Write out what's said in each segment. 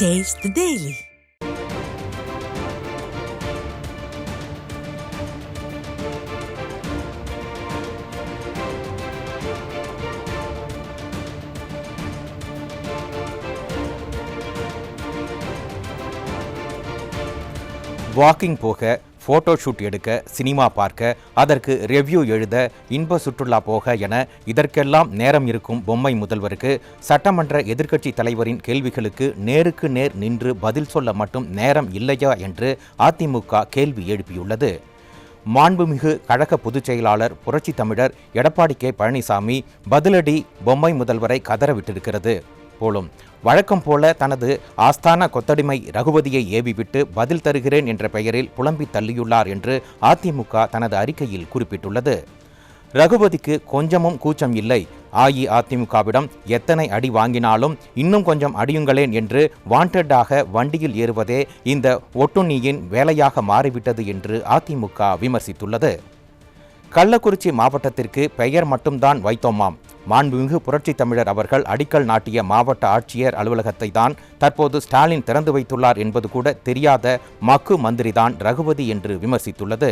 Taste the Daily. Walking போக, photo shoot எடுக்க, cinema பார்க்க, அதற்கு ரெவ்யூ எழுத, இன்ப சுற்றுலா போக என இதற்கெல்லாம் நேரம் இருக்கும் பொம்மை முதல்வருக்கு சட்டமன்ற எதிர்க்கட்சி தலைவரின் கேள்விகளுக்கு நேருக்கு நேர் நின்று பதில் சொல்ல மட்டும் நேரம் இல்லையா என்று அதிமுக கேள்வி எழுப்பியுள்ளது. மாண்புமிகு கழக பொதுச் செயலாளர் புரட்சி தமிழர் எடப்பாடி கே பழனிசாமி பதிலடி பொம்மை முதல்வரை கதறவிட்டிருக்கிறது போலும். வழக்கம் போல தனது ஆஸ்தான கொத்தடிமை ரகுபதியை ஏவிவிட்டு பதில் தருகிறேன் என்ற பெயரில் புலம்பி தள்ளியுள்ளார் என்று அதிமுக தனது அறிக்கையில் குறிப்பிட்டுள்ளது. ரகுபதிக்கு கொஞ்சமும் கூச்சம் இல்லை. அஇஅதிமுகவிடம் எத்தனை அடி வாங்கினாலும் இன்னும் கொஞ்சம் அடியுங்களேன் என்று வாண்டடாக வண்டியில் ஏறுவதே இந்த ஒட்டுண்ணியின் வேலையாக மாறிவிட்டது என்று அதிமுக விமர்சித்துள்ளது. கள்ளக்குறிச்சி மாவட்டத்திற்கு பெயர் மட்டும்தான் வைத்தோமாம். மாண்புமிகு புரட்சி தமிழர் அவர்கள் அடிக்கல் நாட்டிய மாவட்ட ஆட்சியர் அலுவலகத்தை தான் தற்போது ஸ்டாலின் திறந்து வைத்துள்ளார் என்பது கூட தெரியாத மக்கு மந்திரிதான் ரகுபதி என்று விமர்சித்துள்ளது.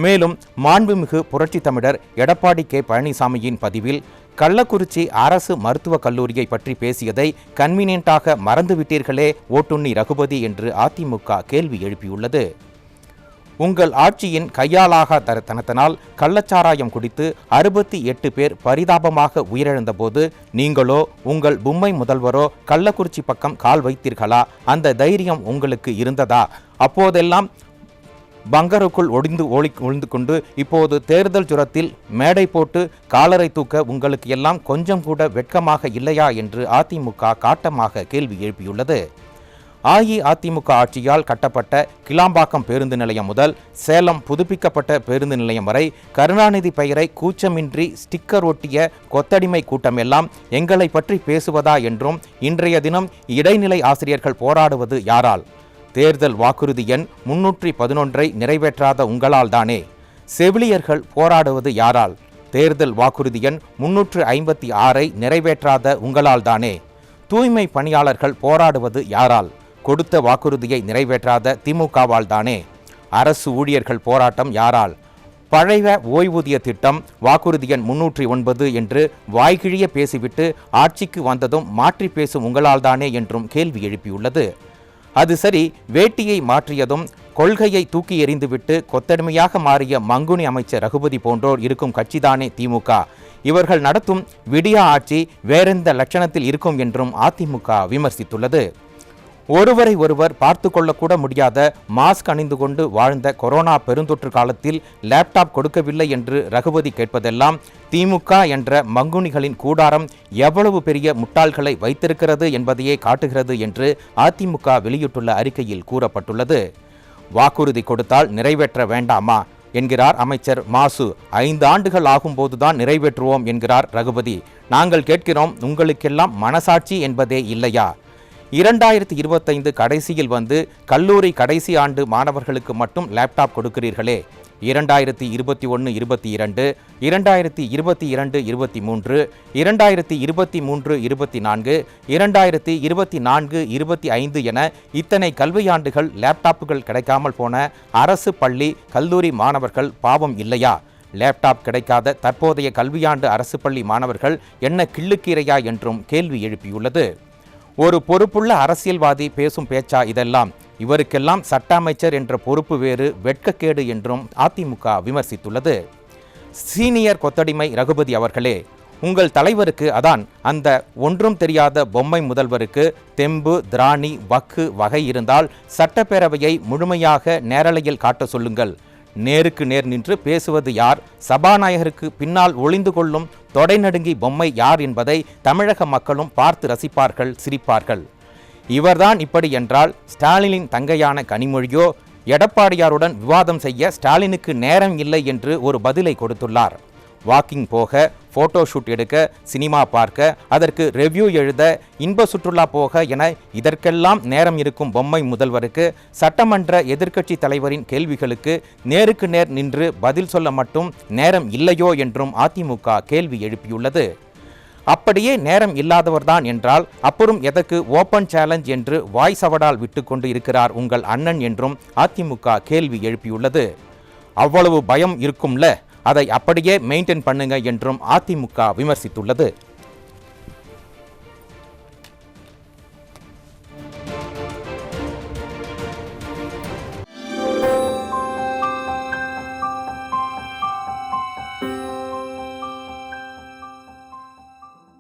மேலும் மாண்புமிகு புரட்சி தமிழர் எடப்பாடி கே பழனிசாமியின் பதிவில் கள்ளக்குறிச்சி அரசு மருத்துவக் கல்லூரியை பற்றி பேசியதை கன்வீனியன்ட்டாக மறந்துவிட்டீர்களே ஓட்டுண்ணி ரகுபதி என்று அதிமுக கேள்வி எழுப்பியுள்ளது. உங்கள் ஆட்சியின் கையாலாக தனத்தினால் கள்ளச்சாராயம் குடித்து 68 பேர் பரிதாபமாக உயிரிழந்தபோது நீங்களோ உங்கள் பொம்மை முதல்வரோ கள்ளக்குறிச்சி பக்கம் கால் வைத்தீர்களா? அந்த தைரியம் உங்களுக்கு இருந்ததா? அப்போதெல்லாம் பங்கருக்குள் ஒளிந்து கொண்டு இப்போது தேர்தல் ஜுரத்தில் மேடை போட்டு காலரை தூக்க உங்களுக்கு எல்லாம் கொஞ்சம் கூட வெட்கமாக இல்லையா என்று அதிமுக காட்டமாக கேள்வி எழுப்பியுள்ளது. அஇஅதிமுக ஆட்சியால் கட்டப்பட்ட கிளாம்பாக்கம் பேருந்து நிலையம் முதல் சேலம் புதுப்பிக்கப்பட்ட பேருந்து நிலையம் வரை கருணாநிதி பெயரை கூச்சமின்றி ஸ்டிக்கர் ஒட்டிய கொத்தடிமை கூட்டமெல்லாம் எங்களை பற்றி பேசுவதா என்றும் இன்றைய தினம் இடைநிலை ஆசிரியர்கள் போராடுவது யாரால்? தேர்தல் வாக்குறுதி எண் 311 நிறைவேற்றாத உங்களால் தானே. செவிலியர்கள் போராடுவது யாரால்? தேர்தல் வாக்குறுதி எண் 356 நிறைவேற்றாத உங்களால் தானே. தூய்மை பணியாளர்கள் போராடுவது யாரால்? கொடுத்த வாக்குறுதியை நிறைவேற்றாத திமுகவால் தானே. அரசு ஊழியர்கள் போராட்டம் யாரால்? பழைய ஓய்வூதிய திட்டம் வாக்குறுதி எண் 309 என்று வாய்கிழிய பேசிவிட்டு ஆட்சிக்கு வந்ததும் மாற்றி பேசும் உங்களால் தானே என்றும் கேள்வி எழுப்பியுள்ளது. அது சரி, வேட்டியை மாற்றியதும் கொள்கையை தூக்கி எறிந்துவிட்டு கொத்தடிமையாக மாறிய மங்குனி அமைச்சர் ரகுபதி போன்றோர் இருக்கும் கட்சிதானே திமுக. இவர்கள் நடத்தும் விடியா ஆட்சி வேறெந்த லட்சணத்தில் இருக்கும் என்றும் அதிமுக விமர்சித்துள்ளது. ஒருவரை ஒருவர் பார்த்து கொள்ளக்கூட முடியாத மாஸ்க் அணிந்து கொண்டு வாழ்ந்த கொரோனா பெருந்தொற்று காலத்தில் லேப்டாப் கொடுக்கவில்லை என்று ரகுபதி கேட்பதெல்லாம் திமுக என்ற மங்குனிகளின் கூடாரம் எவ்வளவு பெரிய முட்டாள்களை வைத்திருக்கிறது என்பதையே காட்டுகிறது என்று அதிமுக வெளியிட்டுள்ள அறிக்கையில் கூறப்பட்டுள்ளது. வாக்குறுதி கொடுத்தால் நிறைவேற்ற வேண்டாமா என்கிறார் அமைச்சர் மாசு. 5 ஆண்டுகள் ஆகும்போதுதான் நிறைவேற்றுவோம் என்கிறார் ரகுபதி. நாங்கள் கேட்கிறோம், உங்களுக்கெல்லாம் மனசாட்சி என்பதே இல்லையா? 2025 கடைசியில் வந்து கல்லூரி கடைசி ஆண்டு மாணவர்களுக்கு மட்டும் லேப்டாப் கொடுக்கிறீர்களே. 2021-22, 2022-23, 2023-24, 2024-25 என இத்தனை கல்வியாண்டுகள் லேப்டாப்புகள் கிடைக்காமல் போன அரசு பள்ளி கல்லூரி மாணவர்கள் பாவம் இல்லையா? லேப்டாப் கிடைக்காத தற்போதைய கல்வியாண்டு அரசு பள்ளி மாணவர்கள் என்ன கிள்ளுக்கீரையா என்றும் கேள்வி எழுப்பியுள்ளது. ஒரு பொறுப்புள்ள அரசியல்வாதி பேசும் பேச்சா இதெல்லாம்? இவருக்கெல்லாம் சட்ட அமைச்சர் என்ற பொறுப்பு வேறு, வெட்கக்கேடு என்றும் அதிமுக விமர்சித்துள்ளது. சீனியர் கொத்தடிமை ரகுபதி அவர்களே, உங்கள் தலைவருக்கு, அதான் அந்த ஒன்றும் தெரியாத பொம்மை முதல்வருக்கு தெம்பு, திராணி, வக்கு வகை இருந்தால் சட்டப்பேரவையை முழுமையாக நேரலையில் காட்ட சொல்லுங்கள். நேருக்கு நேர் நின்று பேசுவது யார்? சபாநாயகருக்கு பின்னால் ஒளிந்து கொள்ளும் தொடை நடுங்கி பொம்மை யார் என்பதை தமிழக மக்களும் பார்த்து ரசிப்பார்கள், சிரிப்பார்கள். இவர்தான் இப்படி என்றால் ஸ்டாலினின் தங்கையான கனிமொழியோ எடப்பாடியாருடன் விவாதம் செய்ய ஸ்டாலினுக்கு நேரம் இல்லை என்று ஒரு பதிலை கொடுத்துள்ளார். வாக்கிங் போக, ஃபோட்டோ ஷூட் எடுக்க, சினிமா பார்க்க, அதற்கு ரெவ்யூ எழுத, இன்ப சுற்றுலா போக என இதற்கெல்லாம் நேரம் இருக்கும் பொம்மை முதல்வருக்கு சட்டமன்ற எதிர்க்கட்சி தலைவரின் கேள்விகளுக்கு நேருக்கு நேர் நின்று பதில் சொல்ல மட்டும் நேரம் இல்லையோ என்றும் அதிமுக கேள்வி எழுப்பியுள்ளது. அப்படியே நேரம் இல்லாதவர்தான் என்றால் அப்புறம் எதற்கு ஓப்பன் சேலஞ்ச் என்று வாய் சவடால் விட்டு கொண்டு இருக்கிறார் உங்கள் அண்ணன் என்றும் அதிமுக கேள்வி எழுப்பியுள்ளது. அவ்வளவு பயம் இருக்கும்ல, அதை அப்படியே மெயின்டைன் பண்ணுங்க என்றும் அதிமுக விமர்சித்துள்ளது.